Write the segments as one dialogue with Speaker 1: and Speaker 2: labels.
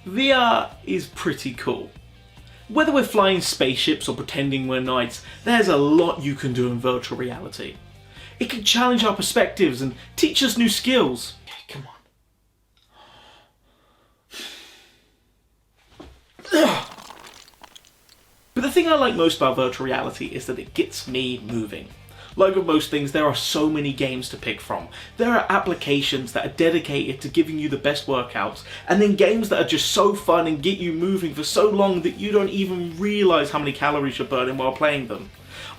Speaker 1: VR is pretty cool. Whether we're flying spaceships or pretending we're knights, there's a lot you can do in virtual reality. It can challenge our perspectives and teach us new skills. Okay, come on. But the thing I like most about virtual reality is that it gets me moving. Like with most things, there are so many games to pick from. There are applications that are dedicated to giving you the best workouts, and then games that are just so fun and get you moving for so long that you don't even realise how many calories you're burning while playing them.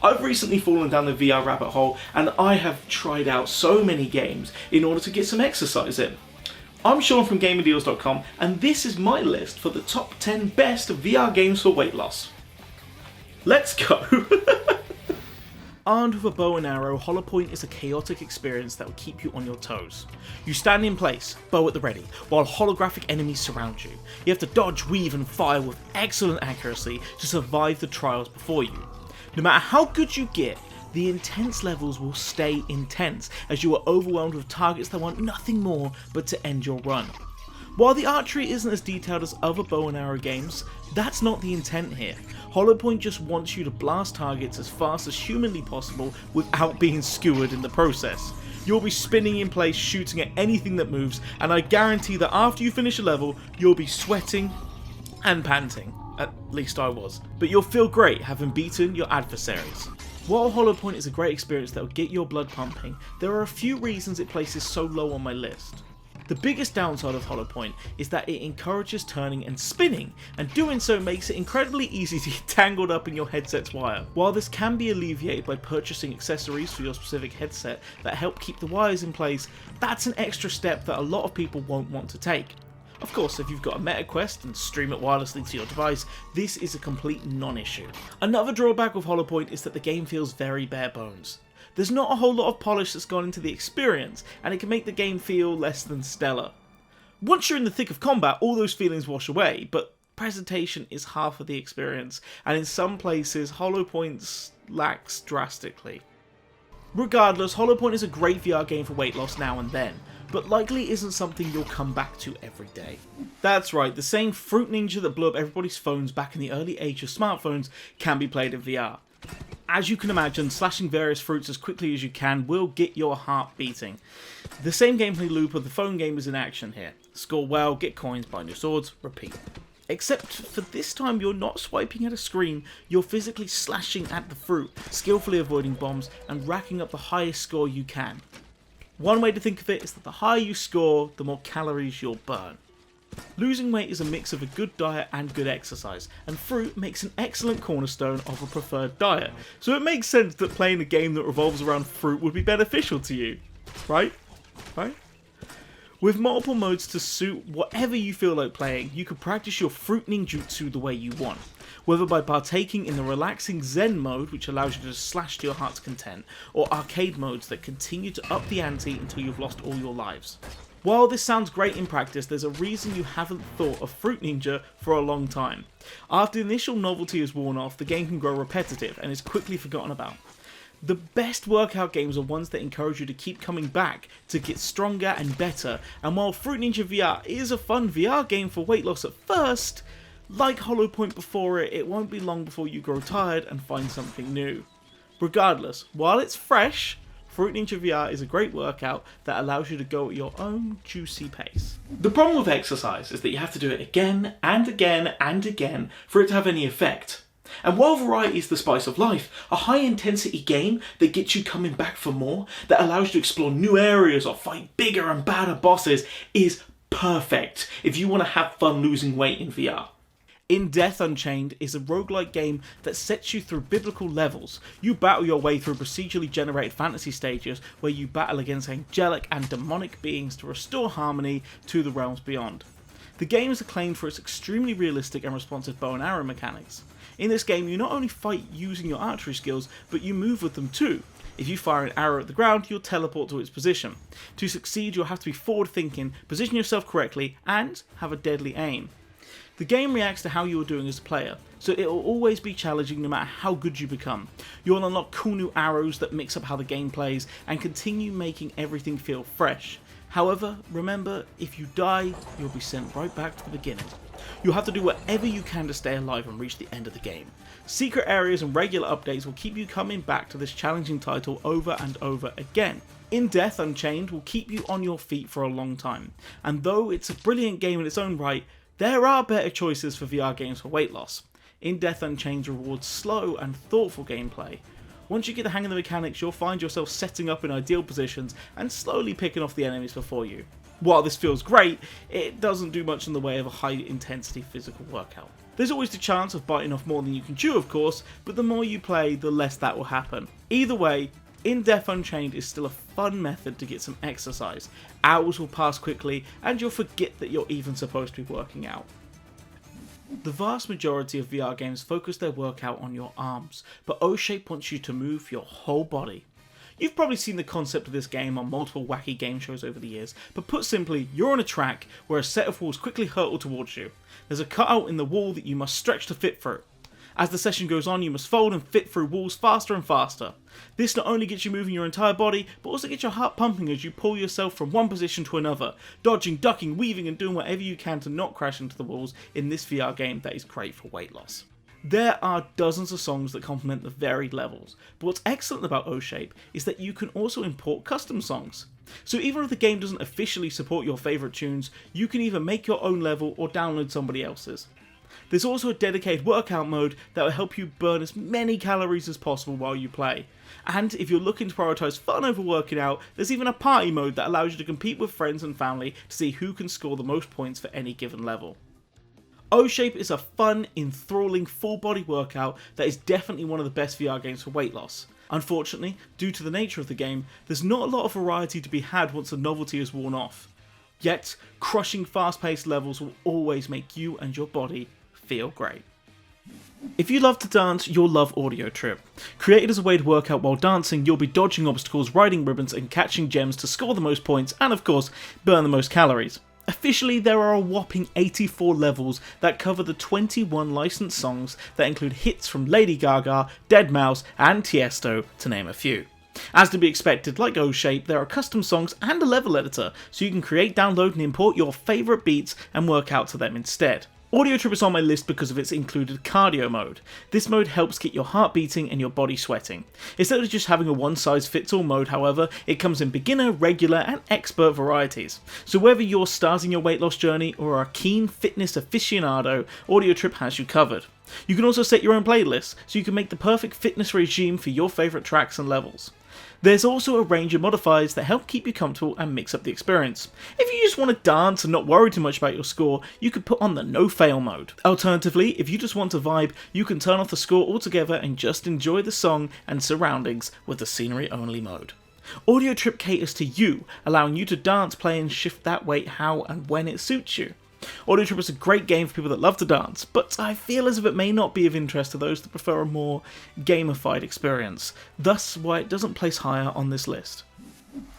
Speaker 1: I've recently fallen down the VR rabbit hole, and I have tried out so many games in order to get some exercise in. I'm Sean from GamerDeals.com, and this is my list for the top 10 best VR games for weight loss. Let's go! Armed with a bow and arrow, Hollowpoint is a chaotic experience that will keep you on your toes. You stand in place, bow at the ready, while holographic enemies surround you. You have to dodge, weave and fire with excellent accuracy to survive the trials before you. No matter how good you get, the intense levels will stay intense as you are overwhelmed with targets that want nothing more but to end your run. While the archery isn't as detailed as other bow and arrow games, that's not the intent here. Hollowpoint just wants you to blast targets as fast as humanly possible without being skewered in the process. You'll be spinning in place shooting at anything that moves, and I guarantee that after you finish a level, you'll be sweating and panting. At least I was. But you'll feel great having beaten your adversaries. While Hollowpoint is a great experience that will get your blood pumping, there are a few reasons it places so low on my list. The biggest downside of Hollowpoint is that it encourages turning and spinning, and doing so makes it incredibly easy to get tangled up in your headset's wire. While this can be alleviated by purchasing accessories for your specific headset that help keep the wires in place, that's an extra step that a lot of people won't want to take. Of course, if you've got a MetaQuest and stream it wirelessly to your device, this is a complete non-issue. Another drawback of Hollowpoint is that the game feels very bare bones. There's not a whole lot of polish that's gone into the experience, and it can make the game feel less than stellar. Once you're in the thick of combat, all those feelings wash away, but presentation is half of the experience, and in some places, Hollowpoint lacks drastically. Regardless, Hollowpoint is a great VR game for weight loss now and then, but likely isn't something you'll come back to every day. That's right, the same fruit ninja that blew up everybody's phones back in the early age of smartphones can be played in VR. As you can imagine, slashing various fruits as quickly as you can will get your heart beating. The same gameplay loop of the phone game is in action here. Score well, get coins, buy new swords, repeat. Except for this time you're not swiping at a screen, you're physically slashing at the fruit, skillfully avoiding bombs and racking up the highest score you can. One way to think of it is that the higher you score, the more calories you'll burn. Losing weight is a mix of a good diet and good exercise, and fruit makes an excellent cornerstone of a preferred diet, so it makes sense that playing a game that revolves around fruit would be beneficial to you. Right? With multiple modes to suit whatever you feel like playing, you can practice your fruit ninjutsu the way you want, whether by partaking in the relaxing Zen mode, which allows you to slash to your heart's content, or arcade modes that continue to up the ante until you've lost all your lives. While this sounds great in practice, there's a reason you haven't thought of Fruit Ninja for a long time. After the initial novelty is worn off, the game can grow repetitive and is quickly forgotten about. The best workout games are ones that encourage you to keep coming back to get stronger and better, and while Fruit Ninja VR is a fun VR game for weight loss at first, like Hollowpoint before it, it won't be long before you grow tired and find something new. Regardless, while it's fresh, Fruit Ninja VR is a great workout that allows you to go at your own juicy pace. The problem with exercise is that you have to do it again and again and again for it to have any effect. And while variety is the spice of life, a high intensity game that gets you coming back for more, that allows you to explore new areas or fight bigger and badder bosses is perfect if you want to have fun losing weight in VR. In Death Unchained is a roguelike game that sets you through biblical levels. You battle your way through procedurally generated fantasy stages where you battle against angelic and demonic beings to restore harmony to the realms beyond. The game is acclaimed for its extremely realistic and responsive bow and arrow mechanics. In this game, you not only fight using your archery skills, but you move with them too. If you fire an arrow at the ground, you'll teleport to its position. To succeed, you'll have to be forward thinking, position yourself correctly, and have a deadly aim. The game reacts to how you are doing as a player, so it will always be challenging no matter how good you become. You'll unlock cool new arrows that mix up how the game plays and continue making everything feel fresh. However, remember, if you die, you'll be sent right back to the beginning. You'll have to do whatever you can to stay alive and reach the end of the game. Secret areas and regular updates will keep you coming back to this challenging title over and over again. In Death Unchained will keep you on your feet for a long time, and though it's a brilliant game in its own right, there are better choices for VR games for weight loss. In Death Unchained rewards slow and thoughtful gameplay. Once you get the hang of the mechanics, you'll find yourself setting up in ideal positions and slowly picking off the enemies before you. While this feels great, it doesn't do much in the way of a high intensity physical workout. There's always the chance of biting off more than you can chew, of course, but the more you play, the less that will happen. Either way, In Death Unchained is still a fun method to get some exercise. Hours will pass quickly, and you'll forget that you're even supposed to be working out. The vast majority of VR games focus their workout on your arms, but Oshape wants you to move your whole body. You've probably seen the concept of this game on multiple wacky game shows over the years, but put simply, you're on a track where a set of walls quickly hurtle towards you. There's a cutout in the wall that you must stretch to fit through. As the session goes on, you must fold and fit through walls faster and faster. This not only gets you moving your entire body, but also gets your heart pumping as you pull yourself from one position to another, dodging, ducking, weaving and doing whatever you can to not crash into the walls in this VR game that is great for weight loss. There are dozens of songs that complement the varied levels, but what's excellent about Oshape is that you can also import custom songs. So even if the game doesn't officially support your favourite tunes, you can either make your own level or download somebody else's. There's also a dedicated workout mode that will help you burn as many calories as possible while you play. And if you're looking to prioritise fun over working out, there's even a party mode that allows you to compete with friends and family to see who can score the most points for any given level. Oshape is a fun, enthralling, full-body workout that is definitely one of the best VR games for weight loss. Unfortunately, due to the nature of the game, there's not a lot of variety to be had once the novelty is worn off. Yet, crushing fast-paced levels will always make you and your body feel great. If you love to dance, you'll love Audio Trip. Created as a way to work out while dancing, you'll be dodging obstacles, riding ribbons and catching gems to score the most points and of course, burn the most calories. Officially, there are a whopping 84 levels that cover the 21 licensed songs that include hits from Lady Gaga, Deadmau5 and Tiesto, to name a few. As to be expected, like Oshape, there are custom songs and a level editor, so you can create, download and import your favourite beats and work out to them instead. Audio Trip is on my list because of its included cardio mode. This mode helps get your heart beating and your body sweating. Instead of just having a one-size-fits-all mode, however, it comes in beginner, regular and expert varieties. So whether you're starting your weight loss journey or are a keen fitness aficionado, Audio Trip has you covered. You can also set your own playlists, so you can make the perfect fitness regime for your favourite tracks and levels. There's also a range of modifiers that help keep you comfortable and mix up the experience. If you just want to dance and not worry too much about your score, you could put on the no fail mode. Alternatively, if you just want to vibe, you can turn off the score altogether and just enjoy the song and surroundings with the scenery only mode. Audio Trip caters to you, allowing you to dance, play and shift that weight how and when it suits you. Audio Trip is a great game for people that love to dance, but I feel as if it may not be of interest to those that prefer a more gamified experience, thus why it doesn't place higher on this list.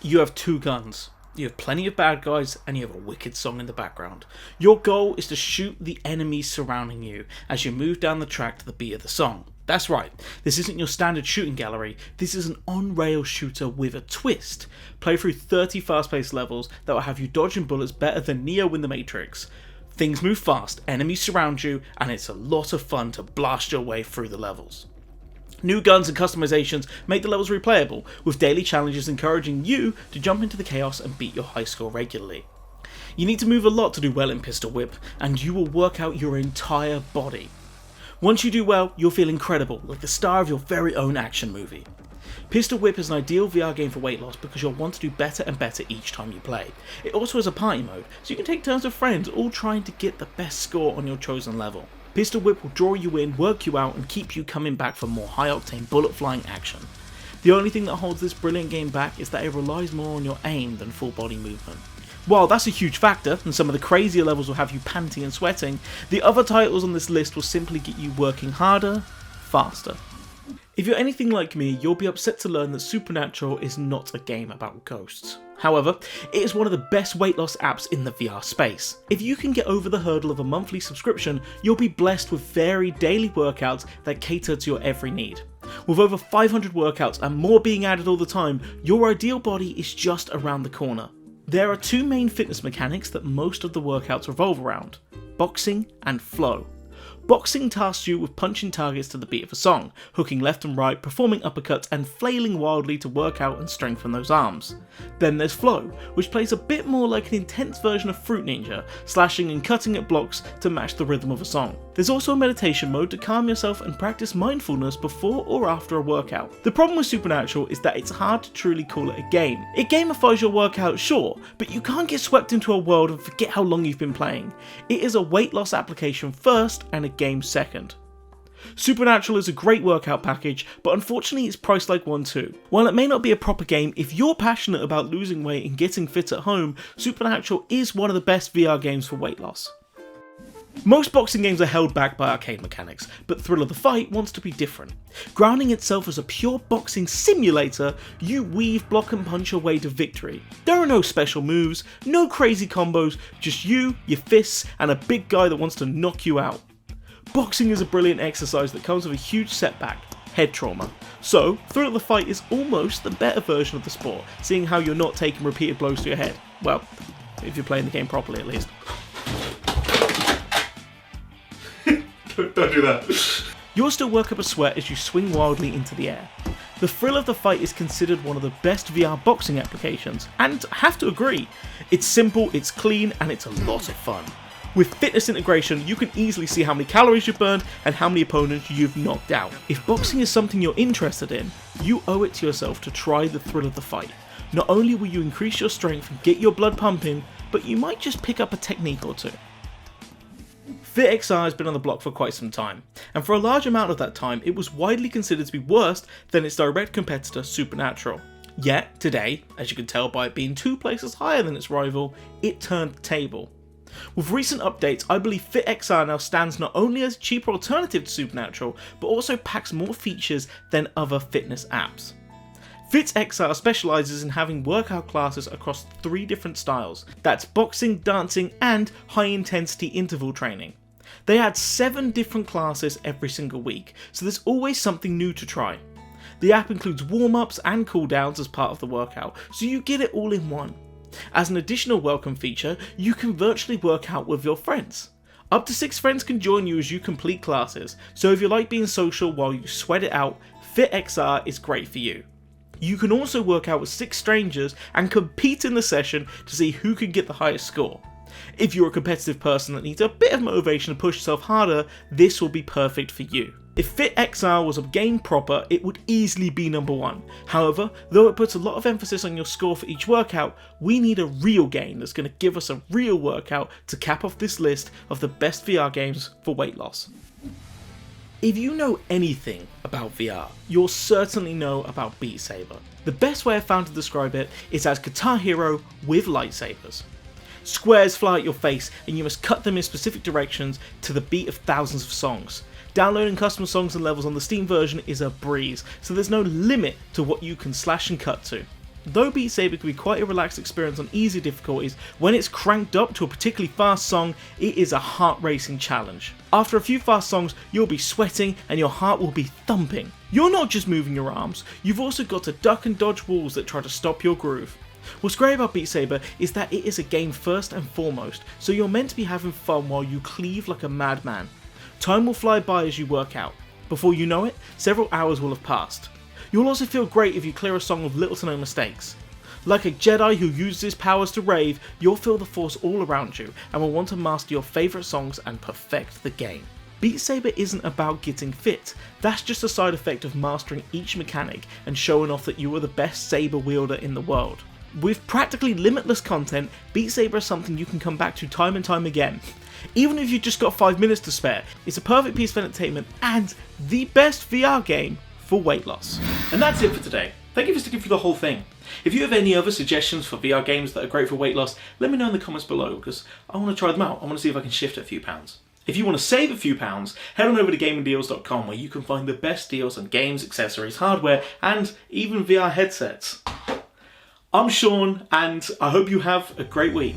Speaker 1: You have two guns. You have plenty of bad guys, and you have a wicked song in the background. Your goal is to shoot the enemies surrounding you as you move down the track to the beat of the song. That's right, this isn't your standard shooting gallery, this is an on-rail shooter with a twist. Play through 30 fast-paced levels that will have you dodging bullets better than Neo in the Matrix. Things move fast, enemies surround you, and it's a lot of fun to blast your way through the levels. New guns and customizations make the levels replayable, with daily challenges encouraging you to jump into the chaos and beat your high score regularly. You need to move a lot to do well in Pistol Whip, and you will work out your entire body. Once you do well, you'll feel incredible, like the star of your very own action movie. Pistol Whip is an ideal VR game for weight loss because you'll want to do better and better each time you play. It also has a party mode, so you can take turns with friends, all trying to get the best score on your chosen level. Pistol Whip will draw you in, work you out, and keep you coming back for more high-octane bullet-flying action. The only thing that holds this brilliant game back is that it relies more on your aim than full-body movement. While that's a huge factor, and some of the crazier levels will have you panting and sweating, the other titles on this list will simply get you working harder, faster. If you're anything like me, you'll be upset to learn that Supernatural is not a game about ghosts. However, it is one of the best weight loss apps in the VR space. If you can get over the hurdle of a monthly subscription, you'll be blessed with varied daily workouts that cater to your every need. With over 500 workouts and more being added all the time, your ideal body is just around the corner. There are two main fitness mechanics that most of the workouts revolve around: boxing and flow. Boxing tasks you with punching targets to the beat of a song, hooking left and right, performing uppercuts and flailing wildly to work out and strengthen those arms. Then there's flow, which plays a bit more like an intense version of Fruit Ninja, slashing and cutting at blocks to match the rhythm of a song. There's also a meditation mode to calm yourself and practice mindfulness before or after a workout. The problem with Supernatural is that it's hard to truly call it a game. It gamifies your workout, sure, but you can't get swept into a world and forget how long you've been playing. It is a weight loss application first and a game second. Supernatural is a great workout package, but unfortunately it's priced like one too. While it may not be a proper game, if you're passionate about losing weight and getting fit at home, Supernatural is one of the best VR games for weight loss. Most boxing games are held back by arcade mechanics, but Thrill of the Fight wants to be different. Grounding itself as a pure boxing simulator, you weave, block and punch your way to victory. There are no special moves, no crazy combos, just you, your fists, and a big guy that wants to knock you out. Boxing is a brilliant exercise that comes with a huge setback: head trauma. So, Thrill of the Fight is almost the better version of the sport, seeing how you're not taking repeated blows to your head. Well, if you're playing the game properly at least. Don't do that. You'll still work up a sweat as you swing wildly into the air. The Thrill of the Fight is considered one of the best VR boxing applications, and I have to agree, it's simple, it's clean, and it's a lot of fun. With fitness integration, you can easily see how many calories you've burned and how many opponents you've knocked out. If boxing is something you're interested in, you owe it to yourself to try the Thrill of the Fight. Not only will you increase your strength and get your blood pumping, but you might just pick up a technique or two. FitXR has been on the block for quite some time, and for a large amount of that time it was widely considered to be worse than its direct competitor Supernatural. Yet, today, as you can tell by it being 2 places higher than its rival, it turned the table. With recent updates, I believe FitXR now stands not only as a cheaper alternative to Supernatural, but also packs more features than other fitness apps. FitXR specialises in having workout classes across 3 different styles. That's boxing, dancing, and high intensity interval training. They add 7 different classes every single week, so there's always something new to try. The app includes warm-ups and cool-downs as part of the workout, so you get it all in one. As an additional welcome feature, you can virtually work out with your friends. Up to 6 friends can join you as you complete classes, so if you like being social while you sweat it out, FitXR is great for you. You can also work out with 6 strangers and compete in the session to see who can get the highest score. If you're a competitive person that needs a bit of motivation to push yourself harder, this will be perfect for you. If FitXR was a game proper, it would easily be number 1. However, though it puts a lot of emphasis on your score for each workout, we need a real game that's going to give us a real workout to cap off this list of the best VR games for weight loss. If you know anything about VR, you'll certainly know about Beat Saber. The best way I've found to describe it is as Guitar Hero with lightsabers. Squares fly at your face and you must cut them in specific directions to the beat of thousands of songs. Downloading custom songs and levels on the Steam version is a breeze, so there's no limit to what you can slash and cut to. Though Beat Saber can be quite a relaxed experience on easy difficulties, when it's cranked up to a particularly fast song, it is a heart-racing challenge. After a few fast songs, you'll be sweating and your heart will be thumping. You're not just moving your arms, you've also got to duck and dodge walls that try to stop your groove. What's great about Beat Saber is that it is a game first and foremost, so you're meant to be having fun while you cleave like a madman. Time will fly by as you work out. Before you know it, several hours will have passed. You'll also feel great if you clear a song with little to no mistakes. Like a Jedi who uses his powers to rave, you'll feel the force all around you and will want to master your favourite songs and perfect the game. Beat Saber isn't about getting fit, that's just a side effect of mastering each mechanic and showing off that you are the best saber wielder in the world. With practically limitless content, Beat Saber is something you can come back to time and time again. Even if you've just got 5 minutes to spare, it's a perfect piece of entertainment and the best VR game for weight loss. And that's it for today. Thank you for sticking through the whole thing. If you have any other suggestions for VR games that are great for weight loss, let me know in the comments below, because I want to try them out. I want to see if I can shift a few pounds. If you want to save a few pounds, head on over to gamingdeals.com, where you can find the best deals on games, accessories, hardware, and even VR headsets. I'm Sean, and I hope you have a great week.